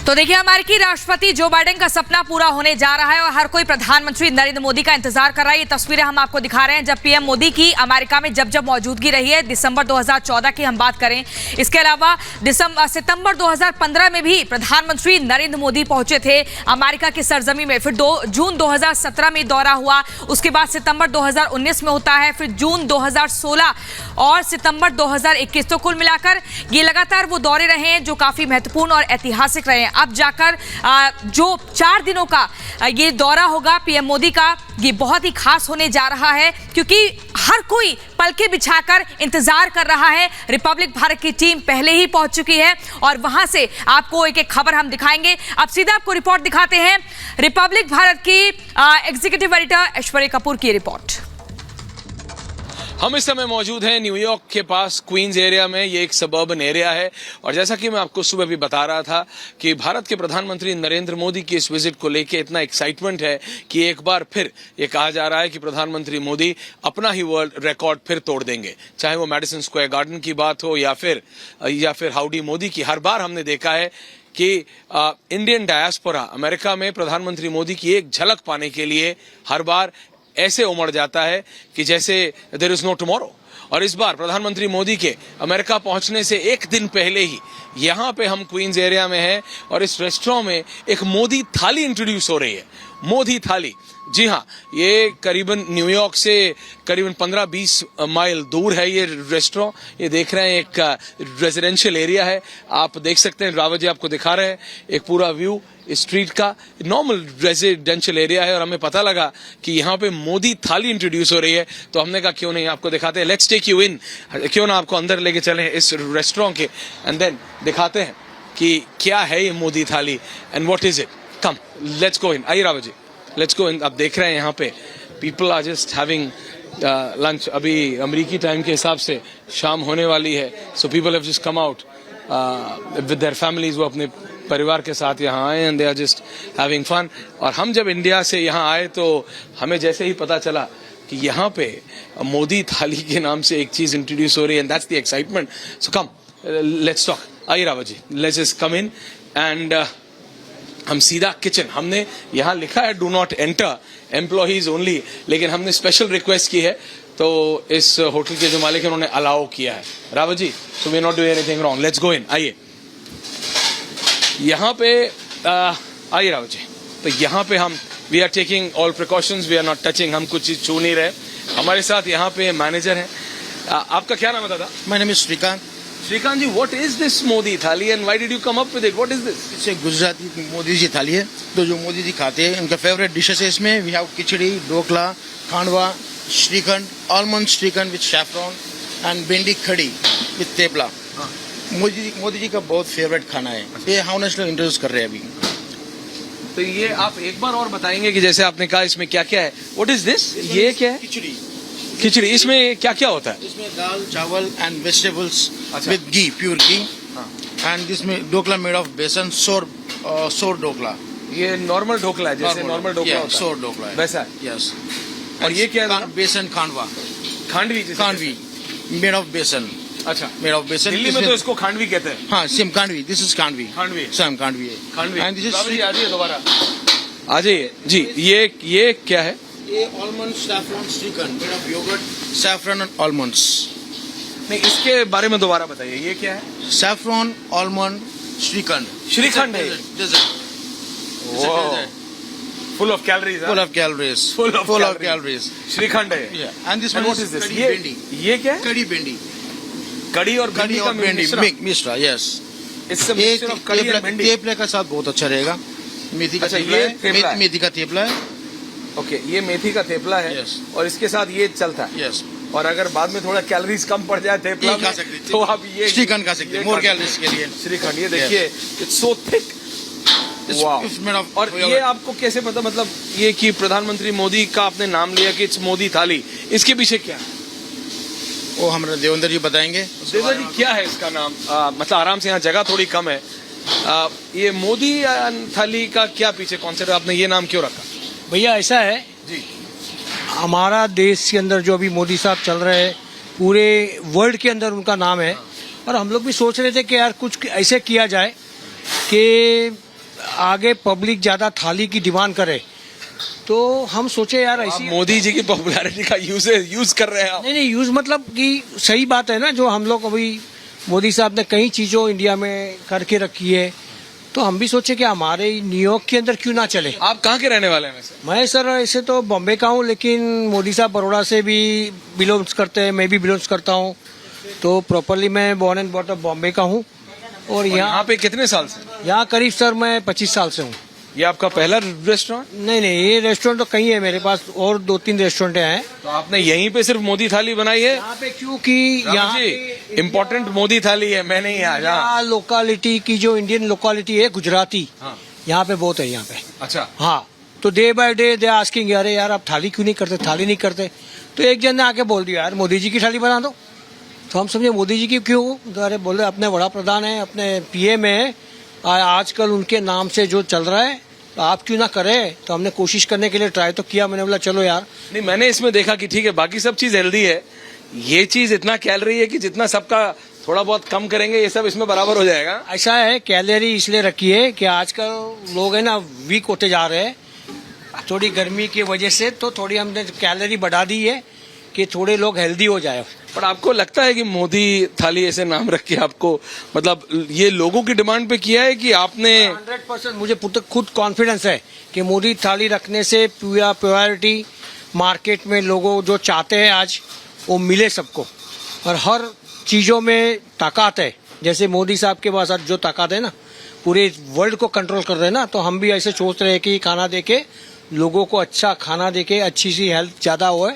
तो देखिए, अमेरिकी राष्ट्रपति जो बाइडेन का सपना पूरा होने जा रहा है और हर कोई प्रधानमंत्री नरेंद्र मोदी का इंतजार कर रहा है। ये तस्वीरें हम आपको दिखा रहे हैं जब पीएम मोदी की अमेरिका में जब मौजूदगी रही है। दिसंबर 2014 की हम बात करें, इसके अलावा सितंबर 2015 में भी प्रधानमंत्री नरेंद्र मोदी पहुंचे थे अमेरिका की सरजमी में। फिर जून 2017 में दौरा हुआ, उसके बाद सितंबर 2019 में होता है, फिर जून 2016 और सितंबर 2021। तो कुल मिलाकर ये लगातार वो दौरे रहे हैं जो काफी महत्वपूर्ण और ऐतिहासिक रहे हैं। अब जाकर जो 4 दिनों का ये दौरा होगा पीएम मोदी का, ये बहुत ही खास होने जा रहा है क्योंकि हर कोई पलके बिछाकर इंतजार कर रहा है। रिपब्लिक भारत की टीम पहले ही पहुंच चुकी है और वहां से आपको एक एक खबर हम दिखाएंगे। अब सीधा आपको रिपोर्ट दिखाते हैं, रिपब्लिक भारत की एग्जीक्यूटिव एडिटर ऐश्वर्या कपूर की रिपोर्ट। हम इस समय मौजूद हैं न्यूयॉर्क के पास क्वींस एरिया में। ये एक सबर्बन एरिया है और जैसा कि मैं आपको सुबह भी बता रहा था कि भारत के प्रधानमंत्री नरेंद्र मोदी की इस विजिट को लेके इतना एक्साइटमेंट है कि एक बार फिर ये कहा जा रहा है कि प्रधानमंत्री मोदी अपना ही वर्ल्ड रिकॉर्ड फिर तोड़ देंगे, चाहे वो मैडिसन स्क्वायर गार्डन की बात हो या फिर हाउडी मोदी की। हर बार हमने देखा है कि इंडियन डायस्पोरा अमेरिका में प्रधानमंत्री मोदी की एक झलक पाने के लिए हर बार ऐसे उमड़ जाता है कि जैसे देयर इज नो टुमारो। और इस बार प्रधानमंत्री मोदी के अमेरिका पहुंचने से एक दिन पहले ही यहाँ पे हम क्वींस एरिया में हैं और इस रेस्टोरेंट में एक मोदी थाली इंट्रोड्यूस हो रही है। मोदी थाली, जी हाँ, ये करीबन न्यूयॉर्क से करीबन 15-20 माइल दूर है ये रेस्टोरेंट। ये देख रहे हैं एक रेजिडेंशियल एरिया है, आप देख सकते हैं, रावत जी आपको दिखा रहे हैं एक पूरा व्यू स्ट्रीट का। नॉर्मल रेजिडेंशियल एरिया है और हमें पता लगा कि यहाँ पे मोदी थाली इंट्रोड्यूस हो रही है तो हमने कहा क्यों नहीं आपको दिखाते हैं। लेट्स टेक यू इन, क्यों ना आपको अंदर लेके चलें इस रेस्टोरेंट के एंड देन दिखाते हैं कि क्या है ये Modi thali and what is it. Come let's go in, आइए रावत जी, लेट्स गो इन। आप देख रहे हैं यहाँ पे people are just having lunch. अभी अमेरिकी टाइम के हिसाब से शाम होने वाली है, so people have just come out with their families. वो अपने परिवार के साथ यहाँ आए and they are just having fun. और हम जब इंडिया से यहाँ आए तो हमें जैसे ही पता चला कि यहाँ पे मोदी थाली के नाम से एक चीज इंट्रोड्यूस हो रही है and that's the excitement. So come let's talk, आइए Rawat ji, let's just come in and हम सीधा किचन। हमने यहाँ लिखा है do not enter, employees only, लेकिन हमने स्पेशल रिक्वेस्ट की है तो इस होटल के जो मालिक है उन्होंने अलाउ किया है। Rawat ji, so we not do anything wrong, let's go in, आइए यहाँ पे आइए रावत जी। तो यहाँ पे हम we are taking all precautions, we are not touching, हम कुछ चीज छू नहीं रहे। हमारे साथ यहाँ पे मैनेजर हैं। आपका क्या नाम है दादा? My name is Srikanth. Srikanth ji, what is this Modi thali and why did you come up with it? What is this? इसे गुजराती मोदी जी थाली है, तो जो मोदी जी खाते हैं उनका फेवरेट डिशेस है। इसमें we have khichdi, dhokla, khandvi, shrikhand, almond shrikhand with saffron and bhindi kadhi with Tepla. Modi ji का बहुत फेवरेट खाना है। ये हम नेशनल इंट्रोड्यूस कर रहे हैं अभी। तो ये आप एक बार और बताएंगे कि जैसे आपने कहा इसमें क्या क्या है? What is this? ये क्या है? खिचड़ी। खिचड़ी, इसमें क्या क्या होता है? इसमें दाल, चावल and vegetables with ghee, pure ghee. And इसमें ढोकला मेड ऑफ बेसन, सोर ढोकला। ये नॉर्मल ढोकला है, जैसे नॉर्मल ढोकला होता है, सोर ढोकला है वैसा है। यस। और ये क्या है? बेसन खांडवा। खांडवी मेड ऑफ बेसन। अच्छा, मेड ऑफ बेसन। दिल्ली में तो इसको खांडवी कहते हैं। हाँ, same khandvi. This is khandvi. Same khandvi है। खांडवी। एंड दिस इज आ जाइए दोबारा, आ जाइए जी। ये क्या है? ये almond saffron shrikhand made of yogurt, saffron and almonds. नहीं, इसके बारे में दोबारा बताइए, ये क्या है? Saffron, almond, shrikhand. श्रीखंड है। Full of calories. Full of calories. Full of calories. Shrikhand है। And this what is this? ये क्या है? कड़ी भिंडी। कड़ी और भिंडी का मिश्रा। Yes, it's a mixture of kadhi and bhindi. तेपले का साथ बहुत अच्छा रहेगा। मेथी का थेपला है। मेथी का थेपला है। ओके, ये मेथी का थेपला है। और इसके साथ ये चलता है। यस। और अगर बाद में थोड़ा कैलोरीज कम पड़ जाए थेपला में तो आप ये श्रीखंड खा सकते हैं, मोर कैलोरीज के लिए। श्रीखंड, ये देखिए, इट्स सो थिक। और ये आपको कैसे पता, मतलब ये कि प्रधानमंत्री मोदी का आपने नाम लिया कि इट्स मोदी थाली, इसके पीछे क्या है? वो हमारे देवेंद्र जी बताएंगे। देवेंद्र जी, क्या है इसका नाम? मतलब आराम से, यहाँ जगह थोड़ी कम है। ये मोदी थाली का क्या पीछे कॉन्सेप्ट, आपने ये नाम क्यों रखा? भैया ऐसा है जी, हमारा देश के अंदर जो अभी मोदी साहब चल रहे हैं, पूरे वर्ल्ड के अंदर उनका नाम है। और हम लोग भी सोच रहे थे कि यार कुछ ऐसे किया जाए कि आगे पब्लिक ज़्यादा थाली की डिमांड करे तो हम सोचे यार आप ऐसी मोदी जी की पॉपुलैरिटी का यूज कर रहे हैं आप। नहीं यूज मतलब कि सही बात है ना, जो हम लोग अभी मोदी साहब ने कई चीज़ों इंडिया में करके रखी है, तो हम भी सोचे कि हमारे न्यूयॉर्क के अंदर क्यों ना चले। आप कहाँ के रहने वाले हैं वैसे? मैं सर ऐसे तो बॉम्बे का हूँ, लेकिन मोदी साहब बड़ौदा से भी बिलोंग्स करते हैं, मैं भी बिलोंग्स करता हूँ, तो प्रॉपरली मैं born and brought up Bombay का हूँ। और यहाँ पे कितने साल से? यहाँ करीब सर मैं 25 साल से हूँ। ये आपका पहला रेस्टोरेंट? नहीं ये रेस्टोरेंट तो कहीं है मेरे पास, और 2-3 रेस्टोरेंट हैं। तो आपने यहीं पे सिर्फ मोदी थाली बनाई है? यहाँ पे क्योंकि यहाँ इम्पोर्टेंट मोदी थाली है, मैं नहीं आया। यहाँ लोकालिटी की जो इंडियन लोकालिटी है गुजराती, हाँ। यहाँ पे बहुत है यहाँ पे। अच्छा। हाँ, तो day by day they asking, अरे यार आप थाली क्यों नहीं करते, थाली नहीं करते। तो एक जन ने आके बोल दिया यार मोदी जी की थाली बना दो। तो हम समझे मोदी जी की क्यों, तो अरे बोले अपने बड़ा प्रधान है, अपने पीएम है, आजकल उनके नाम से जो चल रहा है, तो आप क्यों ना करें। तो हमने कोशिश करने के लिए ट्राई तो किया, मैंने बोला चलो यार। नहीं, मैंने इसमें देखा कि ठीक है बाकी सब चीज हेल्दी है, ये चीज इतना कैलोरी है कि जितना सबका थोड़ा बहुत कम करेंगे ये सब इसमें बराबर हो जाएगा। ऐसा है, कैलोरी इसलिए रखी है कि आजकल लोग है ना वीक होते जा रहे हैं, थोड़ी गर्मी की वजह से, तो थोड़ी हमने कैलोरी बढ़ा दी है कि थोड़े लोग हेल्दी हो जाए। पर आपको लगता है कि मोदी थाली ऐसे नाम रख के आपको, मतलब ये लोगों की डिमांड पे किया है कि आपने? 100% मुझे खुद कॉन्फिडेंस है कि मोदी थाली रखने से प्योरिटी मार्केट में लोगों जो चाहते हैं आज वो मिले सबको, और हर चीज़ों में ताकत है। जैसे मोदी साहब के पास जो ताकत है ना, पूरे वर्ल्ड को कंट्रोल कर रहे हैं ना, तो हम भी ऐसे सोच रहे हैं कि खाना देके लोगों को अच्छा खाना देके अच्छी सी हेल्थ ज़्यादा हो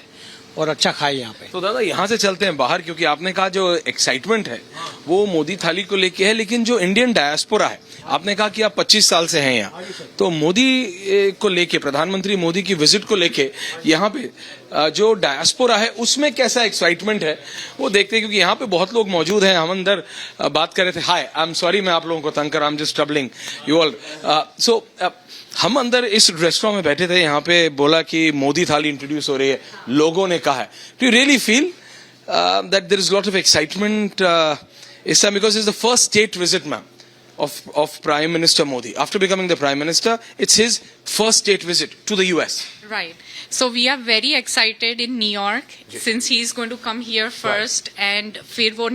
और अच्छा खाए यहाँ पे। तो दादा यहाँ से चलते हैं बाहर, क्योंकि आपने कहा जो एक्साइटमेंट है वो मोदी थाली को लेके है, लेकिन जो इंडियन डायस्पोरा है, आपने कहा कि आप 25 साल से हैं यहाँ, तो मोदी को लेके, प्रधानमंत्री मोदी की विजिट को लेके यहाँ पे जो डायस्पोरा है उसमें कैसा एक्साइटमेंट है वो देखते हैं, क्योंकि यहाँ पे बहुत लोग मौजूद हैं। हम अंदर बात कर रहे थे। हाय, आई एम सॉरी मैं आप लोगों को तंग कर, I am just troubling you all. So हम अंदर इस रेस्टोरेंट में बैठे थे, यहाँ पे बोला कि मोदी थाली इंट्रोड्यूस हो रही है, लोगों ने कहा है, do you really feel that there is lot of excitement इस time, because it's the first state visit ma'am of Prime Minister Modi. After becoming the Prime Minister, it's his first state visit to the US. Right. So we are very excited in New York since he is going to come here first and फिर वो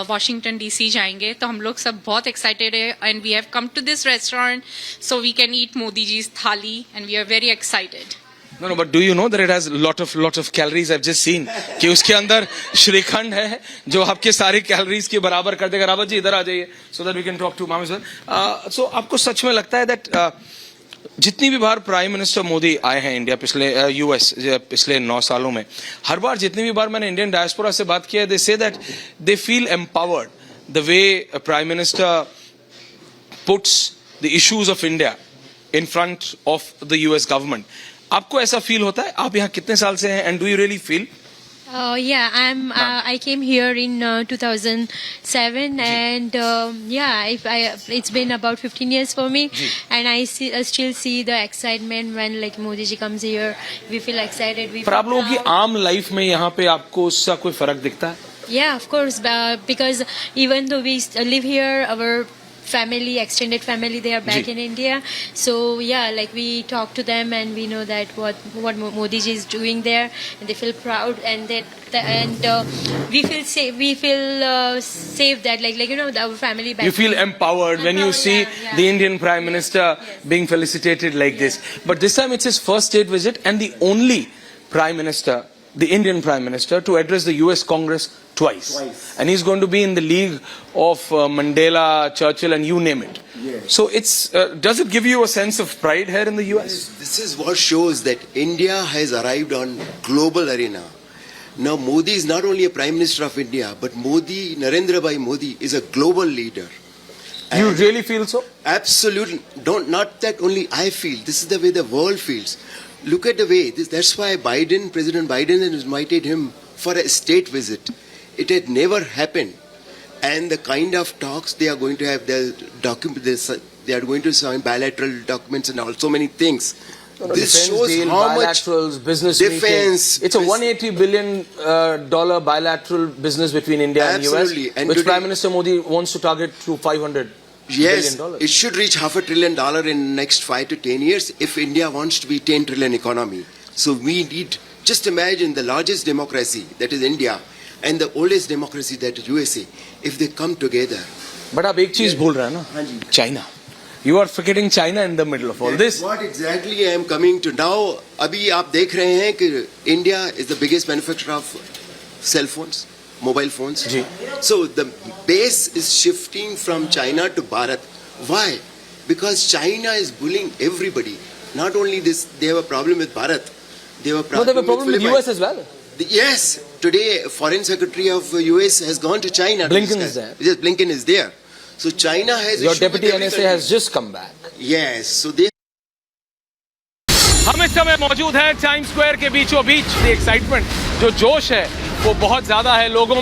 Washington DC जाएंगे, तो हम लोग सब बहुत excited है and we have come to this restaurant so we can eat Modi ji's thali and we are very excited. No, but do you know that it has lot of calories? I've just seen कि उसके अंदर श्रीखंड है जो आपके सारी calories के बराबर कर देगा। रावत जी इधर आ जाइए so that we can talk to मामी सर। So आपको सच में लगता है that जितनी भी बार प्राइम मिनिस्टर मोदी आए हैं इंडिया पिछले यूएस पिछले 9 सालों में, हर बार जितनी भी बार मैंने इंडियन डायस्पोरा से बात किया है, they say that they feel empowered the way Prime Minister puts the issues of India in front of the US government. आपको ऐसा फील होता है? आप यहाँ कितने साल से हैं and do you really feel? Yeah, I came here in 2007, and it's been about 15 years for me, and I still see the excitement when like Modi ji comes here. We feel excited. पर आप लोगों की आम life में यहाँ पे आपको उसका कोई फर्क दिखता है? Yeah, of course, because even though we live here, our family, extended family, they are back in India. So yeah, like we talk to them and we know that what Modi ji is doing there, and they feel proud, and we feel safe. We feel safe that like you know our family back. You feel empowered when you see the Indian Prime Minister being felicitated like this. But this time it's his first state visit and the only Prime Minister, the Indian Prime Minister, to address the US Congress twice. And he's going to be in the league of Mandela, Churchill, and you name it. Yes. So it's does it give you a sense of pride here in the US? This is what shows that India has arrived on global arena. Now Modi is not only a Prime Minister of India, but Narendra Bhai Modi is a global leader. You really feel so? Absolutely. Not that only I feel. This is the way the world feels. Look at the way. That's why President Biden has invited him for a state visit. It had never happened. And the kind of talks they are going to have, they are going to sign bilateral documents and all so many things. This shows deal, how much bilaterals, business defense. Meeting. It's a $180 billion bilateral business between India and US, Absolutely. And which today, Prime Minister Modi wants to target to 500. Yes, $1 it should reach $500 billion in next 5 to 10 years if India wants to be 10 trillion economy. So we need, just imagine the largest democracy, that is India, and the oldest democracy, that is USA, if they come together. But आप एक चीज भूल रहे हैं हाँ ना, जी। China. You are forgetting China in the middle of all this. What exactly I am coming to now? अभी आप देख रहे हैं कि India is the biggest manufacturer of cell phones, mobile phones. Ji. So the base is shifting from China to Bharat. Why? Because China is bullying everybody. Not only this, they have a problem with Bharat. They have a No, problem, they have a problem with Philippines. US as well. Yes, today Foreign Secretary of US has gone to China. to Blinken discuss. is there. Yes, Blinken is there. So China has Your issue with deputy every NSA country. has just come back. Yes, so they हम इस समय मौजूद हैं time square के बीचों बीच. Excitement, जो जोश है वो बहुत ज्यादा है लोगों में.